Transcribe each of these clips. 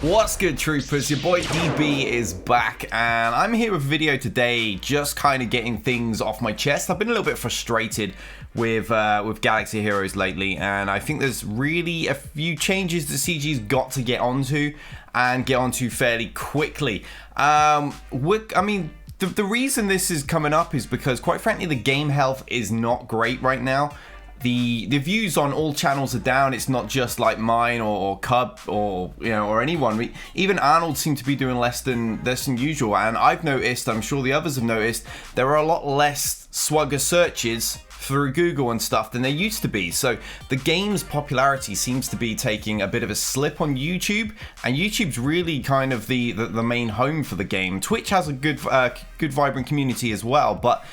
What's good, troopers? Your boy DB is back, and I'm here with a video today just kind of getting things off my chest. I've been a little bit frustrated with Galaxy Heroes lately, and I think there's really a few changes that CG's got to get onto, and get onto fairly quickly. The reason this is coming up is because, quite frankly, the game health is not great right now. The views on all channels are down. It's not just like mine or Cub or anyone. Even Arnold seemed to be doing less than usual. And I've noticed, I'm sure the others have noticed, there are a lot less SWGOH searches through Google and stuff than there used to be. So the game's popularity seems to be taking a bit of a slip on YouTube, and YouTube's really kind of the main home for the game. Twitch has a good vibrant community as well, but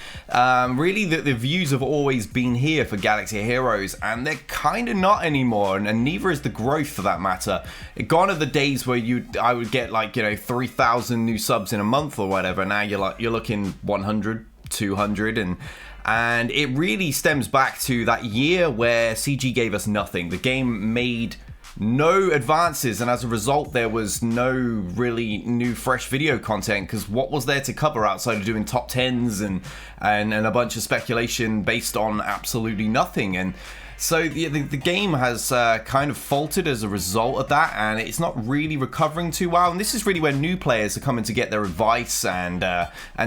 really the views have always been here for Galaxy Heroes, and they're kind of not anymore, and neither is the growth for that matter. Gone are the days where I would get like 3,000 new subs in a month or whatever. Now you're looking 100, 200, and it really stems back to that year where CG gave us nothing. The game made no advances, and as a result there was no really new fresh video content, because what was there to cover outside of doing top 10s and a bunch of speculation based on absolutely nothing? And so the game has kind of faltered as a result of that, and it's not really recovering too well. And this is really where new players are coming to get their advice and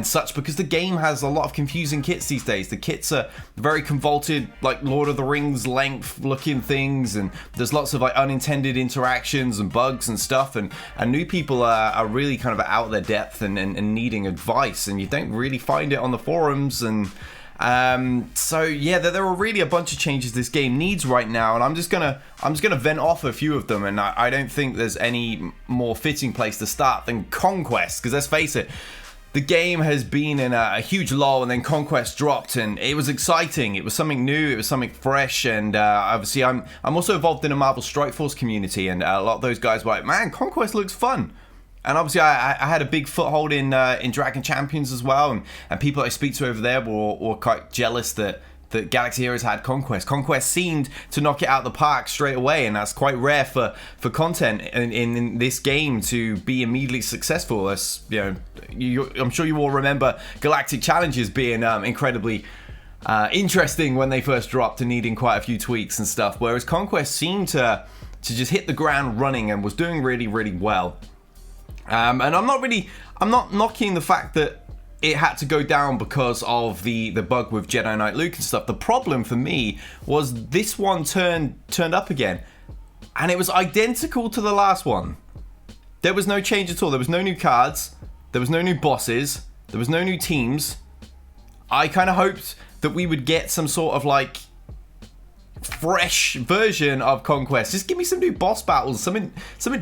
such, because the game has a lot of confusing kits these days. The kits are very convoluted, like Lord of the Rings length looking things, and there's lots of like unintended interactions and bugs and stuff, and new people are really kind of out of their depth and needing advice, and you don't really find it on the forums. And so yeah, there are really a bunch of changes this game needs right now, and I'm just gonna vent off a few of them, and I don't think there's any more fitting place to start than Conquest, because let's face it, the game has been in a huge lull, and then Conquest dropped, and it was exciting. It was something new, it was something fresh, and obviously I'm also involved in a Marvel Strike Force community, and a lot of those guys were like, man, Conquest looks fun. And obviously I had a big foothold in Dragon Champions as well, and people I speak to over there were quite jealous that Galaxy Heroes had Conquest. Conquest seemed to knock it out of the park straight away, and that's quite rare for content in this game to be immediately successful. As I'm sure you all remember Galactic Challenges being incredibly interesting when they first dropped and needing quite a few tweaks and stuff, whereas Conquest seemed to just hit the ground running and was doing really, really well. And I'm not knocking the fact that it had to go down because of the bug with Jedi Knight Luke and stuff. The problem for me was this one turned up again, and it was identical to the last one. There was no change at all. There was no new cards, there was no new bosses, there was no new teams. I kind of hoped that we would get some sort of like fresh version of Conquest. Just give me some new boss battles, something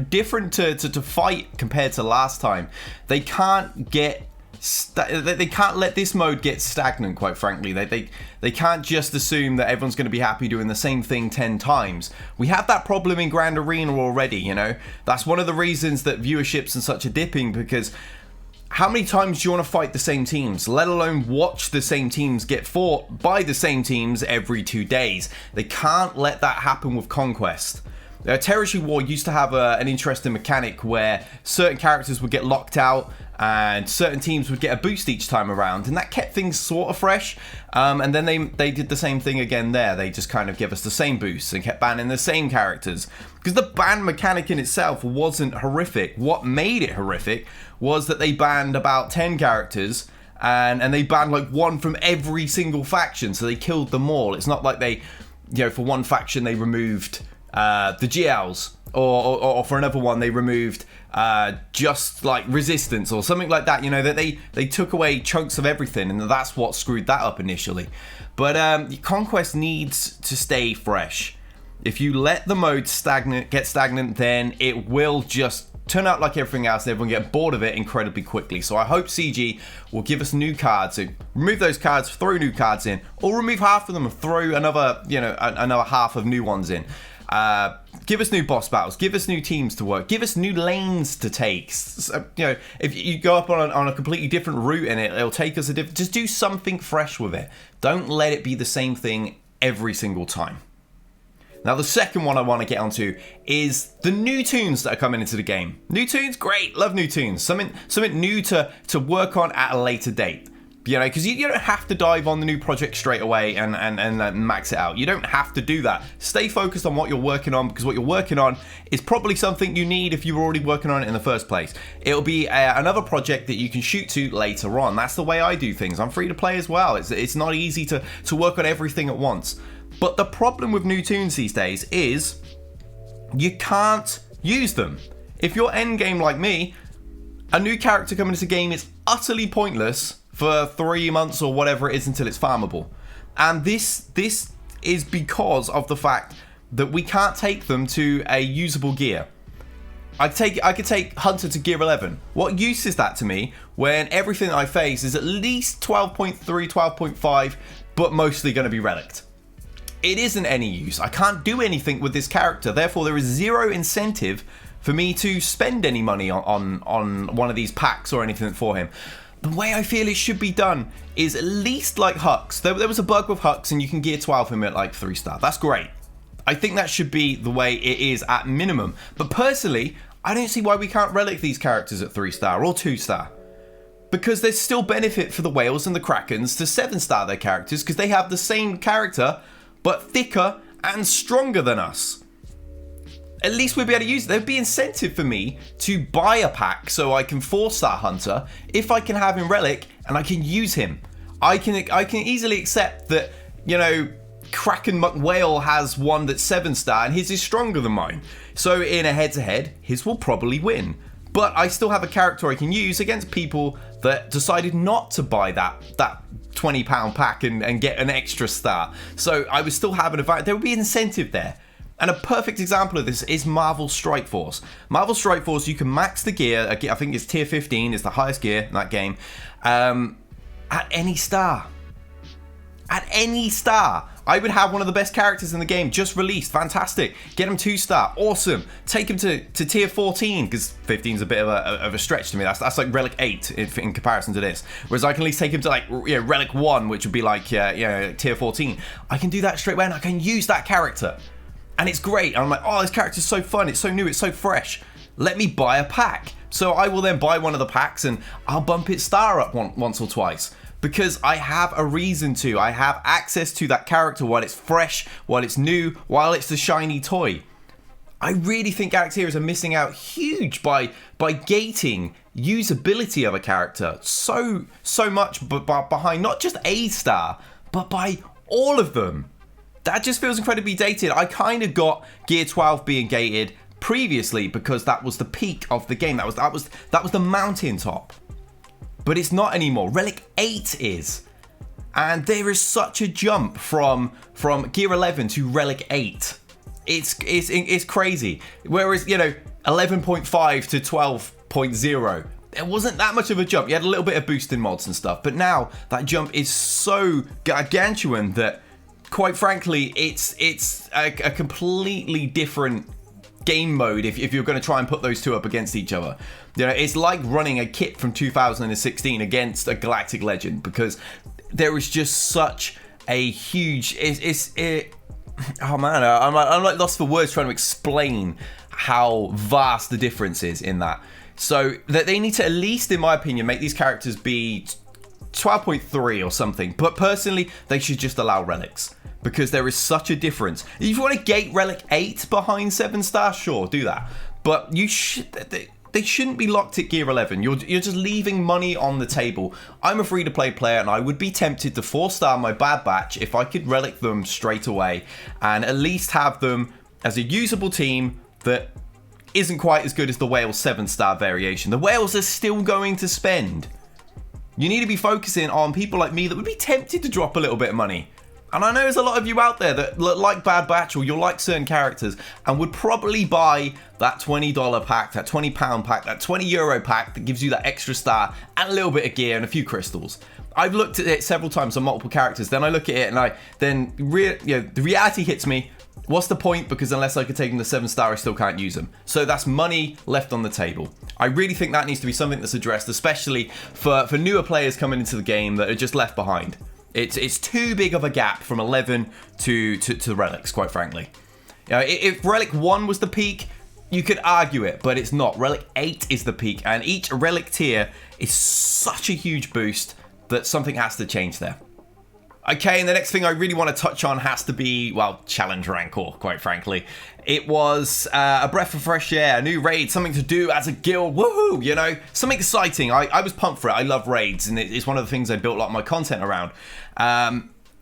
different to fight compared to last time. They can't let this mode get stagnant, quite frankly. They can't just assume that everyone's going to be happy doing the same thing 10 times. We have that problem in Grand Arena already, That's one of the reasons that viewerships and such are dipping, because how many times do you want to fight the same teams, let alone watch the same teams get fought by the same teams every 2 days? They can't let that happen with Conquest. Territory War used to have an interesting mechanic where certain characters would get locked out and certain teams would get a boost each time around, and that kept things sort of fresh. And then they did the same thing again there. They just kind of give us the same boosts and kept banning the same characters, because the ban mechanic in itself wasn't horrific. What made it horrific was that they banned about 10 characters, and they banned like one from every single faction, so they killed them all. It's not like they, for one faction they removed the GLs, or for another one they removed just like Resistance or something like that. That they took away chunks of everything, and that's what screwed that up initially. But Conquest needs to stay fresh. If you let the mode get stagnant, then it will just turn out like everything else, and everyone get bored of it incredibly quickly. So I hope CG will give us new cards, and remove those cards, throw new cards in, or remove half of them and throw another half of new ones in. Give us new boss battles, give us new teams to work, give us new lanes to take. So, if you go up on a completely different route and it'll take us just do something fresh with it. Don't let it be the same thing every single time. Now, the second one I want to get onto is the new Toons that are coming into the game. New Toons, great, love new Toons. Something new to work on at a later date. You know, because you don't have to dive on the new project straight away and max it out. You don't have to do that. Stay focused on what you're working on, because what you're working on is probably something you need if you were already working on it in the first place. It'll be another project that you can shoot to later on. That's the way I do things. I'm free to play as well. It's not easy to work on everything at once. But the problem with new Toons these days is you can't use them. If you're endgame like me, a new character coming into the game is utterly pointless for 3 months or whatever it is until it's farmable. And this is because of the fact that we can't take them to a usable gear. I could take Hunter to gear 11. What use is that to me when everything I face is at least 12.3, 12.5, but mostly going to be relicked? It isn't any use. I can't do anything with this character. Therefore, there is zero incentive for me to spend any money on one of these packs or anything for him. The way I feel it should be done is at least like Hux. There was a bug with Hux and you can gear 12 him at like 3-star. That's great. I think that should be the way it is at minimum. But personally, I don't see why we can't relic these characters at 3-star or 2-star. Because there's still benefit for the Whales and the Krakens to 7-star their characters, because they have the same character but thicker and stronger than us. At least we'll be able to use it. There'd be incentive for me to buy a pack so I can 4-star Hunter if I can have him relic and I can use him. I can easily accept that, you know, Kraken McWhale has one that's 7-star and his is stronger than mine. So in a head-to-head, his will probably win. But I still have a character I can use against people that decided not to buy that £20 pack and get an extra star. So I would still have an advantage. There would be an incentive there. And a perfect example of this is Marvel Strike Force. Marvel Strike Force, you can max the gear. I think it's tier 15 is the highest gear in that game. At any star. At any star. I would have one of the best characters in the game just released. Fantastic. Get him 2-star. Awesome. Take him to tier 14, because 15 is a bit of a stretch to me. That's like Relic 8 in comparison to this. Whereas I can at least take him to like Relic 1, which would be like tier 14. I can do that straight away and I can use that character. And it's great. And I'm like, oh, this character's so fun. It's so new. It's so fresh. Let me buy a pack. So I will then buy one of the packs and I'll bump its star up once or twice. Because I have a reason to. I have access to that character while it's fresh, while it's new, while it's the shiny toy. I really think Galaxy Heroes are missing out huge by gating usability of a character so much behind not just a star, but by all of them. That just feels incredibly dated. I kind of got Gear 12 being gated previously because that was the peak of the game. That was the mountaintop. But it's not anymore. Relic 8 is. And there is such a jump from Gear 11 to Relic 8. It's crazy. Whereas, 11.5 to 12.0, there wasn't that much of a jump. You had a little bit of boost in mods and stuff. But now that jump is so gargantuan that, quite frankly, it's a completely different game mode if you're going to try and put those two up against each other. It's like running a kit from 2016 against a Galactic Legend, because there is just such a huge oh man, I'm like lost for words trying to explain how vast the difference is in that. So that they need to, at least in my opinion, make these characters be 12.3 or something. But personally, they should just allow relics, because there is such a difference. If you want to gate Relic 8 behind 7-star, sure, do that. But they shouldn't be locked at Gear 11. You're just leaving money on the table. I'm a free-to-play player, and I would be tempted to 4-star my Bad Batch if I could relic them straight away and at least have them as a usable team that isn't quite as good as the Whales 7-star variation. The Whales are still going to spend. You need to be focusing on people like me that would be tempted to drop a little bit of money. And I know there's a lot of you out there that like Bad Batch, or you'll like certain characters, and would probably buy that $20 pack, that £20 pack, that €20 pack that gives you that extra star and a little bit of gear and a few crystals. I've looked at it several times on multiple characters. Then I look at it and the reality hits me. What's the point? Because unless I could take them to 7-star, I still can't use them. So that's money left on the table. I really think that needs to be something that's addressed, especially for newer players coming into the game that are just left behind. It's too big of a gap from 11 to relics, quite frankly. You know, if Relic 1 was the peak, you could argue it, but it's not. Relic 8 is the peak, and each Relic tier is such a huge boost that something has to change there. Okay, and the next thing I really want to touch on has to be, well, Challenge Rancor, quite frankly. It was a breath of fresh air, a new raid, something to do as a guild, woohoo, you know, something exciting. I was pumped for it. I love raids, and it's one of the things I built a lot of my content around.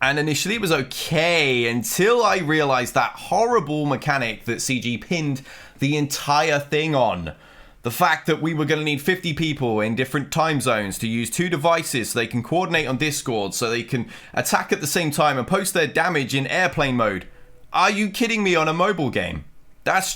And initially it was okay until I realized that horrible mechanic that CG pinned the entire thing on. The fact that we were going to need 50 people in different time zones to use 2 devices so they can coordinate on Discord, so they can attack at the same time and post their damage in airplane mode. Are you kidding me on a mobile game? That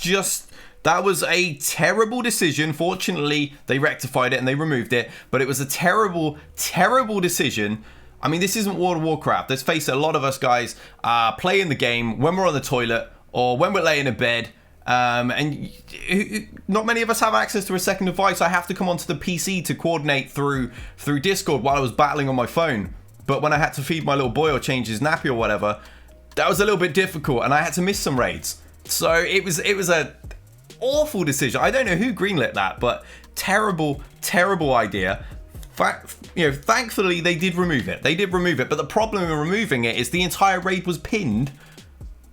was a terrible decision. Fortunately, they rectified it and they removed it, but it was a terrible, terrible decision. I mean, this isn't World of Warcraft. Let's face it, a lot of us guys play in the game when we're on the toilet or when we're laying in bed. And not many of us have access to a second device. I have to come onto the PC to coordinate through Discord while I was battling on my phone. But when I had to feed my little boy or change his nappy or whatever, that was a little bit difficult, and I had to miss some raids. So it was a awful decision. I don't know who greenlit that, but terrible, terrible idea. Thankfully they did remove it. But the problem in removing it is the entire raid was pinned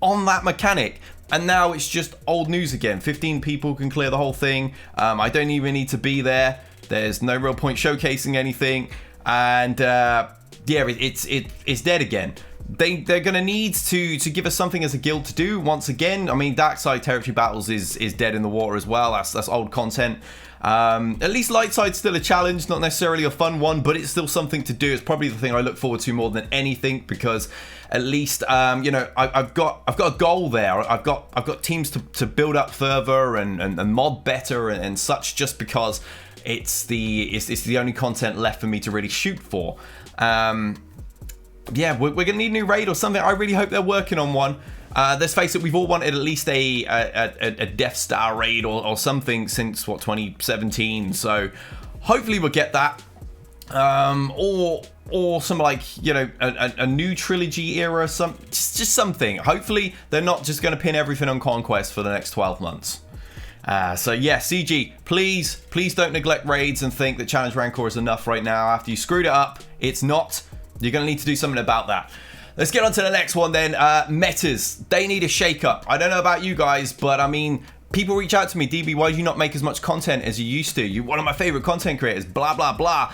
on that mechanic. And now it's just old news again. 15 people can clear the whole thing. I don't even need to be there. There's no real point showcasing anything. And yeah, it's dead again. They're going to need to give us something as a guild to do once again. I mean, Darkside Territory Battles is dead in the water as well. That's old content. At least Lightside's still a challenge, not necessarily a fun one, but it's still something to do. It's probably the thing I look forward to more than anything, because at least I've got a goal there. I've got teams to build up further and mod better and such, just because it's the only content left for me to really shoot for. Yeah, we're gonna need a new raid or something. I really hope they're working on one. Let's face it, we've all wanted at least a Death Star raid or something since, 2017. So hopefully we'll get that. Or some, like, a new trilogy era, just something. Hopefully they're not just going to pin everything on Conquest for the next 12 months. So yeah, CG, please don't neglect raids and think that Challenge Rancor is enough right now after you screwed it up. It's not. You're going to need to do something about that. Let's get on to the next one then. Metas, they need a shake-up. I don't know about you guys, but I mean, people reach out to me, DB, why do you not make as much content as you used to? You're one of my favorite content creators, blah, blah, blah.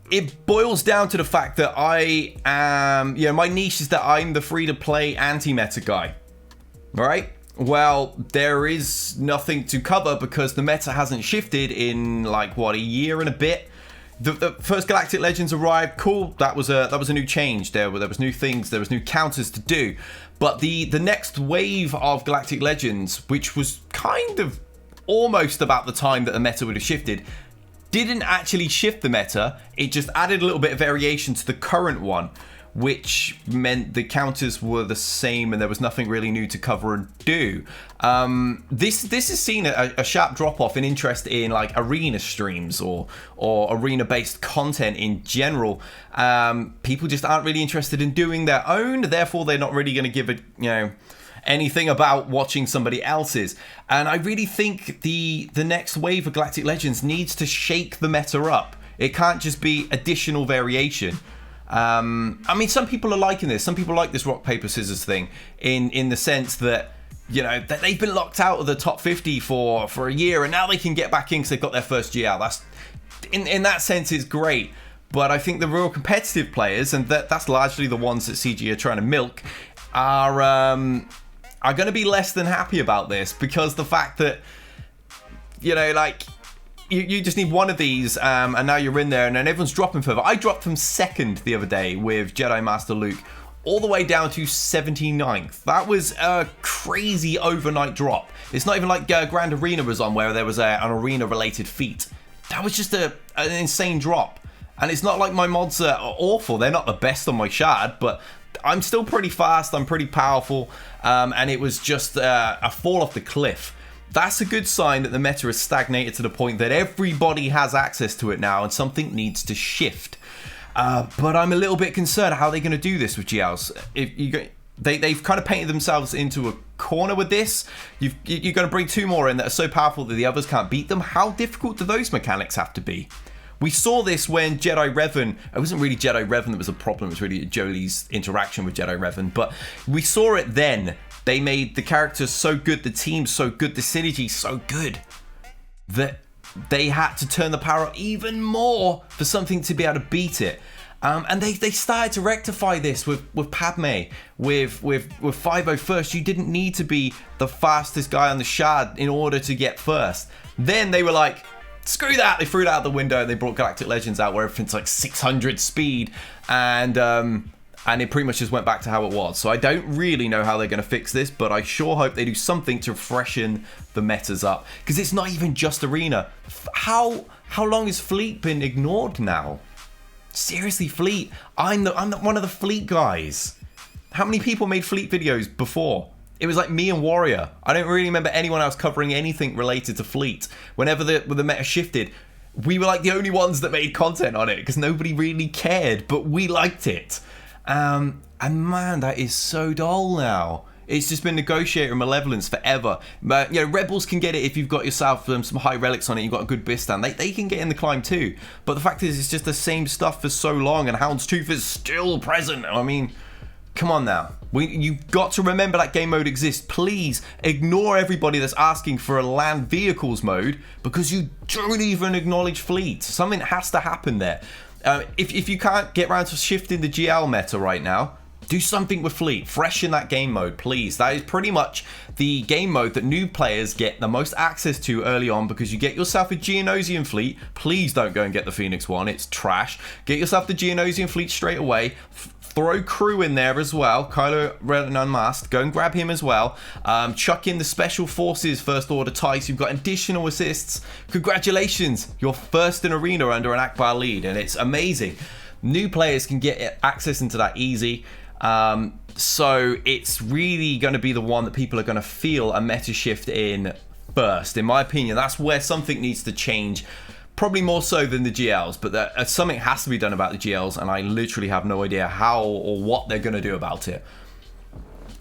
It boils down to the fact that I am, my niche is that I'm the free-to-play anti-meta guy, all right? Well, there is nothing to cover because the meta hasn't shifted in, like, a year and a bit. The first Galactic Legends arrived, cool, that was a new change. There was new things, there was new counters to do. But the next wave of Galactic Legends, which was kind of almost about the time that the meta would have shifted, didn't actually shift the meta. It just added a little bit of variation to the current one, which meant the counters were the same and there was nothing really new to cover and do. This has seen a sharp drop-off in interest in, like, arena streams or arena-based content in general. People just aren't really interested in doing their own, therefore they're not really going to give anything about watching somebody else's. And I really think the next wave of Galactic Legends needs to shake the meta up. It can't just be additional variation. I mean, some people are liking this. Some people like this rock, paper, scissors thing in the sense that, that they've been locked out of the top 50 for a year and now they can get back in because they've got their first GL. That's, in that sense, it's great. But I think the real competitive players, and that's largely the ones that CG are trying to milk, are going to be less than happy about this, because the fact that, you just need one of these, and now you're in there, and then everyone's dropping further. I dropped from 2nd the other day with Jedi Master Luke, all the way down to 79th. That was a crazy overnight drop. It's not even like Grand Arena was on, where there was an arena-related feat. That was just an insane drop. And it's not like my mods are awful. They're not the best on my shard, but I'm still pretty fast, I'm pretty powerful, and it was just a fall off the cliff. That's a good sign that the meta has stagnated to the point that everybody has access to it now and something needs to shift. But I'm a little bit concerned how they're going to do this with GLs. they've kind of painted themselves into a corner with this. You're going to bring 2 more in that are so powerful that the others can't beat them. How difficult do those mechanics have to be? We saw this when Jedi Revan, it wasn't really Jedi Revan that was a problem, it was really Jolie's interaction with Jedi Revan, but we saw it then. They made the characters so good, the team so good, the synergy so good, that they had to turn the power up even more for something to be able to beat it. And they started to rectify this with Padme, with 501st. You didn't need to be the fastest guy on the shard in order to get first. Then they were like, screw that. They threw it out the window and they brought Galactic Legends out where everything's like 600 speed. And it pretty much just went back to how it was. So I don't really know how they're going to fix this, but I sure hope they do something to freshen the metas up. Because it's not even just Arena. How long has Fleet been ignored now? Seriously, Fleet. I'm one of the Fleet guys. How many people made Fleet videos before? It was like me and Warrior. I don't really remember anyone else covering anything related to Fleet. Whenever the meta shifted, we were like the only ones that made content on it because nobody really cared, but we liked it. And man, that is so dull now. It's just been Negotiator and Malevolence forever. But, you know, Rebels can get it if you've got yourself some high relics on it, you've got a good Bistan. They can get in the climb too. But the fact is, it's just the same stuff for so long, and Houndstooth is still present. I mean, come on now. You've got to remember that game mode exists. Please ignore everybody that's asking for a land vehicles mode because you don't even acknowledge Fleet. Something has to happen there. If you can't get around to shifting the GL meta right now, do something with Fleet. Freshen that game mode, please. That is pretty much the game mode that new players get the most access to early on because you get yourself a Geonosian Fleet. Please don't go and get the Phoenix one. It's trash. Get yourself the Geonosian Fleet straight away. Throw Crew in there as well. Kylo Ren Unmasked. Go and grab him as well. Chuck in the Special Forces First Order TIE. You've got additional assists. Congratulations. You're first in Arena under an Akbar lead, and it's amazing. New players can get access into that easy. So it's really going to be the one that people are going to feel a meta shift in first. In my opinion, that's where something needs to change. Probably more so than the GLs, but something has to be done about the GLs, and I literally have no idea how or what they're going to do about it.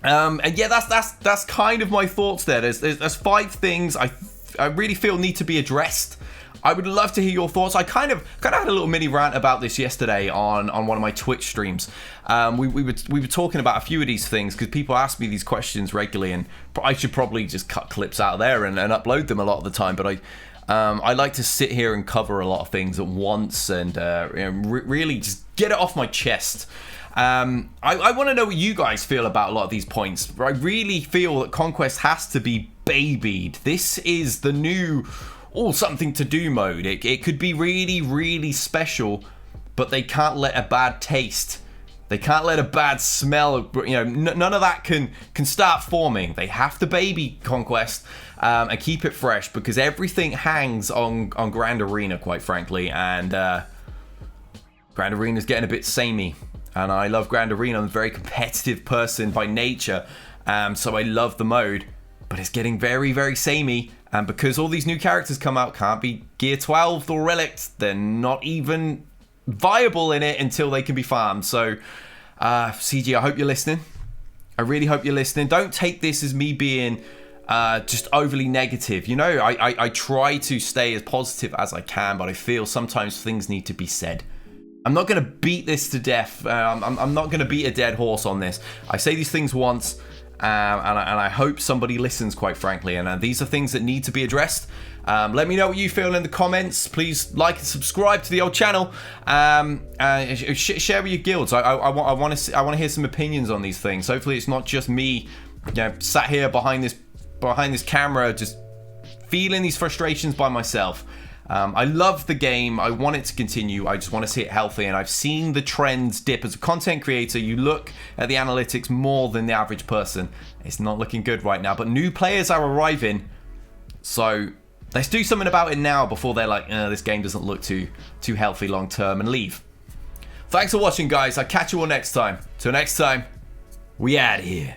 And yeah, that's kind of my thoughts there. There's 5 things I really feel need to be addressed. I would love to hear your thoughts. I kind of had a little mini rant about this yesterday on one of my Twitch streams. We were talking about a few of these things because people ask me these questions regularly, and I should probably just cut clips out of there and upload them a lot of the time. But I like to sit here and cover a lot of things at once and really just get it off my chest. I want to know what you guys feel about a lot of these points. I really feel that Conquest has to be babied. This is the new something to do mode. It could be really, really special, but they can't let a bad taste. They can't let a bad smell, none of that can start forming. They have to baby Conquest and keep it fresh because everything hangs on Grand Arena, quite frankly, and Grand Arena's getting a bit samey. And I love Grand Arena. I'm a very competitive person by nature, so I love the mode, but it's getting very, very samey. And because all these new characters come out, can't be Gear 12 or Relics, they're not even viable in it until they can be farmed. So, CG, I hope you're listening. I really hope you're listening. Don't take this as me being just overly negative. You know, I try to stay as positive as I can, but I feel sometimes things need to be said. I'm not going to beat this to death. I'm not going to beat a dead horse on this. I say these things once, and I hope somebody listens, quite frankly. And these are things that need to be addressed. Let me know what you feel in the comments. Please like and subscribe to the old channel. Share with your guilds. I want to hear some opinions on these things. Hopefully, it's not just me, sat here behind this camera, just feeling these frustrations by myself. I love the game. I want it to continue. I just want to see it healthy, and I've seen the trends dip. As a content creator, you look at the analytics more than the average person. It's not looking good right now, but new players are arriving, so let's do something about it now before they're like, this game doesn't look too healthy long term, and leave. Thanks for watching, guys. I'll catch you all next time. Till next time, we out of here.